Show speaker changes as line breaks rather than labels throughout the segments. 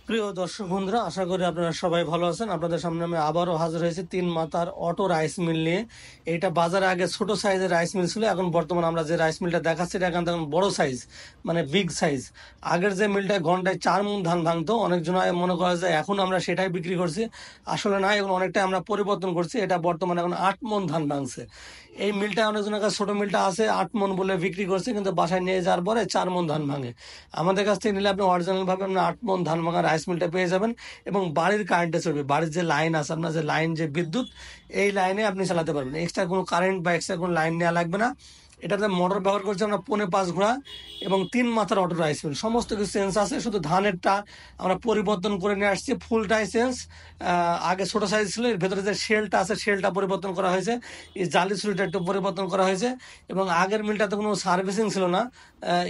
প্রিয় দর্শক বন্ধুরা, আশা করি আপনারা সবাই ভালো আছেন। আপনাদের সামনে আমি আবারও হাজির হয়েছি 3 মাথার অটো রাইস মিল নিয়ে। এইটা বাজারে আগে ছোট সাইজের রাইস মিল ছিল, এখন বর্তমানে আমরা যে রাইস মিলটা দেখাচ্ছি এটা এখন দেখুন বড় সাইজ, মানে বিগ সাইজ। আগের যে মিলটা ঘন্টায় 4 মণ ধান ভাঙতো, অনেকজন মনে করে যে এখন আমরা সেটাই বিক্রি করছি। আসলে না, এখন অনেকটাই আমরা পরিবর্তন করছি। এটা বর্তমানে এখন 8 মণ ধান ভাঙছে। এই মিলটা অনেকজনের কাছে ছোট মিলটা আছে 8 মণ বলে বিক্রি করছে, কিন্তু বাসায় নিয়ে যাওয়ার পরে 4 মণ ধান ভাঙে। আমাদের কাছ থেকে নিলে আপনি অরিজিনাল ভাবে আপনি 8 মণ ধান ভাঙা রাইস মিলটা পেয়ে যাবেন। এবং বাড়ির কারেন্টে চলবে, বাড়ির যে লাইন আছে, আপনার যে লাইন, যে বিদ্যুৎ, এই লাইনে আপনি চালাতে পারবেন। এক্সট্রা কোনো কারেন্ট বা এক্সট্রা কোনো লাইন নেওয়া লাগবে না। এটাতে মোটর ব্যবহার করছি আমরা 4.5 ঘোড়া এবং 3 মাথার অটো রাইস মিল। সমস্ত কিছু চেঞ্জ আছে, শুধু ধানেরটা আমরা পরিবর্তন করে নিয়ে আসছি, ফুলটাই চেঞ্জ। আগে ছোট সাইজ ছিল, এর ভেতরে যে শেলটা আছে শেলটা পরিবর্তন করা হয়েছে, এই জালি ছুরিটা একটু পরিবর্তন করা হয়েছে। এবং আগের মিলটাতে কোনো সার্ভিসিং ছিল না,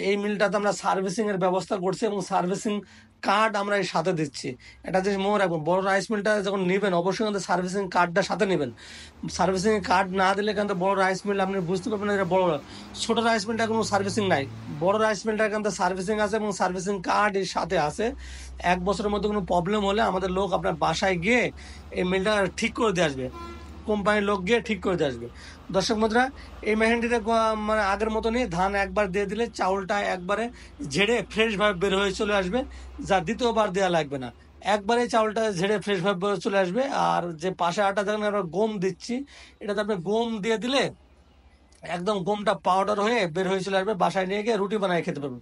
এই মিলটাতে আমরা সার্ভিসিং এর ব্যবস্থা করছি এবং সার্ভিসিং কার্ড আমরা এর সাথে দিচ্ছি। এটা যে মনে রাখবেন, বড় রাইস মিলটা যখন নেবেন অবশ্যই কিন্তু সার্ভিসিং কার্ডটা সাথে নেবেন। সার্ভিসিং কার্ড না দিলে কিন্তু বড় রাইস মিল আপনি বুঝতে পারবেন না এটা বড়। ছোট রাইস মিলটা কোনো সার্ভিসিং নাই, বড় রাইস মিলটার কিন্তু সার্ভিসিং আছে এবং সার্ভিসিং কার্ড এর সাথে আছে। 1 বছরের মধ্যে কোনো প্রবলেম হলে আমাদের লোক আপনার বাসায় গিয়ে এই মিলটা ঠিক করে দিয়ে আসবে, কোম্পানির লোক গিয়ে ঠিক করে দিয়ে আসবে। দর্শক বন্ধুরা, এই মেশিনটিতে মানে আগের মতনই ধান একবার দিয়ে দিলে চাউলটা একবারে ঝেড়ে ফ্রেশভাবে বের হয়ে চলে আসবে, যা দ্বিতীয়বার দেওয়া লাগবে না। একবারে চাউলটা ঝেড়ে ফ্রেশভাবে বের হয়ে চলে আসবে। আর যে পাশে আটা দেখেন আমরা গম দিচ্ছি, এটাতে আপনি গম দিয়ে দিলে একদম গমটা পাউডার হয়ে বের হয়ে চলে আসবে, বাসায় নিয়ে গিয়ে রুটি বানিয়ে খেতে পারবেন।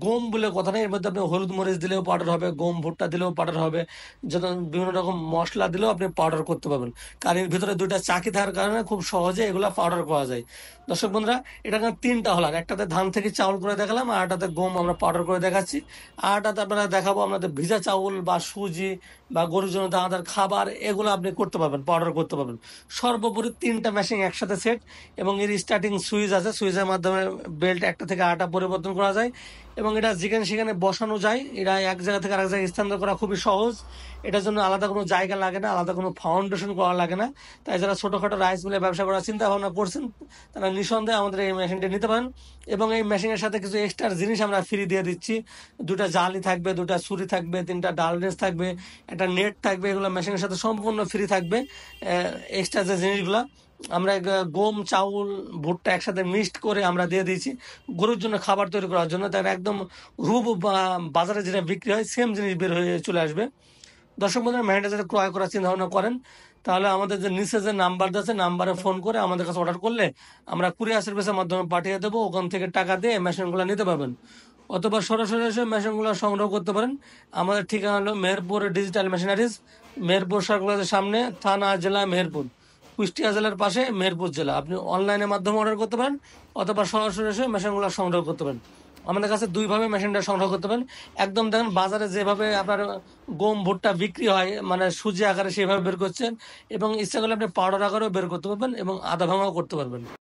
গম বলে কথা নেই, এর মধ্যে আপনি হলুদ মরিচ দিলেও পাউডার হবে, গম ভুট্টা দিলেও পাউডার হবে, যত বিভিন্ন রকম মশলা দিলেও আপনি পাউডার করতে পারবেন। কারণ এর ভিতরে 2টা চাকি থাকার কারণে খুব সহজে এগুলা পাউডার করা যায়। দর্শক বন্ধুরা, এটা কিন্তু 3টা হলার, একটাতে ধান থেকে চাউল করে দেখালাম, আর একটাতে গম আমরা পাউডার করে দেখাচ্ছি। আর একটাতে আপনারা দেখাবো আপনাদের ভিজা চাউল বা সুজি বা গরুর জন্য দানাদার খাবার, এগুলো আপনি করতে পারবেন, পাউডার করতে পারবেন। সর্বোপরি 3টা মেশিন একসাথে সেট, এবং এর স্টার্টিং সুইচ আছে, সুইচের মাধ্যমে বেল্ট একটা থেকে আটা পরিবর্তন করা যায় এবং এটা যেখানে সেখানে বসানো যায়। এটা এক জায়গা থেকে আরেক জায়গায় স্থানান্তর করা খুবই সহজ। এটার জন্য আলাদা কোনো জায়গা লাগে না, আলাদা কোনো ফাউন্ডেশন করা লাগে না। তাই যারা ছোটখাটো রাইস মিলে ব্যবসা করার চিন্তা ভাবনা করছেন, তারা নিঃসন্দেহে আমাদের এই মেশিনটি নিতে পারেন। এবং এই মেশিনের সাথে কিছু এক্সট্রা জিনিস আমরা ফ্রি দিয়ে দিচ্ছি। 2টা জালি থাকবে, 2টা ছুরি থাকবে, 3টা ডাল রেস থাকবে, একটা নেট থাকবে, এগুলো মেশিনের সাথে সম্পূর্ণ ফ্রি থাকবে। এক্সট্রা যে জিনিসগুলো আমরা গম চাউল ভুট্টা একসাথে মিক্সড করে আমরা দিয়ে দিয়েছি গরুর জন্য খাবার তৈরি করার জন্য। তার একদম হুবহু বাজারে যেটা বিক্রি হয় সেম জিনিস বের হয়ে চলে আসবে। দর্শক বন্ধুরা, মেশিনটা যদি ক্রয় করার চিন্তা ভাবনা করেন, তাহলে আমাদের যে নিচে যে নাম্বার আছে, নাম্বারে ফোন করে আমাদের কাছে অর্ডার করলে আমরা কুরিয়ার সার্ভিসের মাধ্যমে পাঠিয়ে দেবো। ওখান থেকে টাকা দিয়ে মেশিনগুলো নিতে পারবেন, অথবা সরাসরি এসে মেশিনগুলো সংগ্রহ করতে পারেন। আমাদের ঠিকানা হলো মেহেরপুর ডিজিটাল মেশিনারিজ, মেহেরপুর সার্কুলারের সামনে, থানা জেলা মেহেরপুর, কুষ্টিয়া জেলার পাশে মেহেরপুর জেলা। আপনি অনলাইনের মাধ্যমে অর্ডার করতে পারেন অথবা সরাসরি এসে মেশিনগুলো সংগ্রহ করতে পারেন। আমাদের কাছে 2ভাবে মেশিনটা সংগ্রহ করতে পারেন। একদম দেখেন বাজারে যেভাবে আপনার গম ভুট্টা বিক্রি হয়, মানে সুজি আকারে সেভাবে বের করছেন, এবং ইচ্ছা করলে আপনি পাউডার আকারেও বের করতে পারবেন এবং আধা ভাঙাও করতে পারবেন।